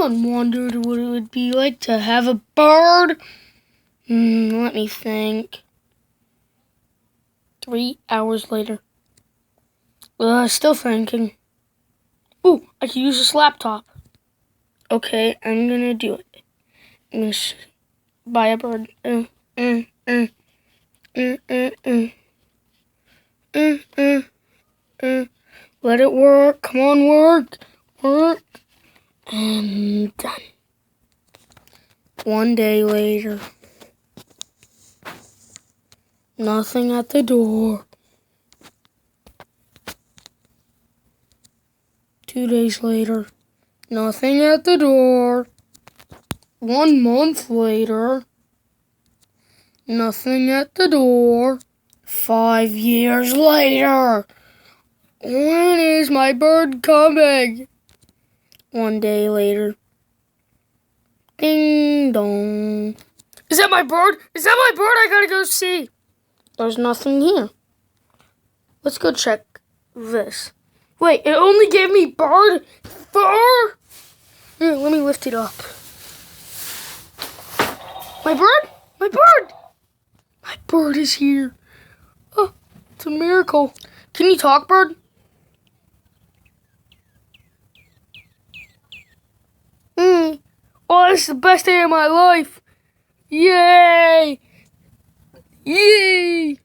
Anyone wondered what it would be like to have a bird? Let me think. 3 hours later. Still thinking. Ooh, I could use this laptop. Okay, I'm gonna do it. I'm gonna buy a bird. Let it work. Come on, work. Work. And done. 1 day later. Nothing at the door. 2 days later. Nothing at the door. 1 month later. Nothing at the door. 5 years later. When is my bird coming? 1 day later. Ding dong. Is that my bird? Is that my bird? I gotta go see. There's nothing here. Let's go check this. Wait, it only gave me bird fur? Here, let me lift it up. My bird? My bird! My bird is here. Oh, it's a miracle. Can you talk, bird? Oh, this is the best day of my life. Yay! Yay!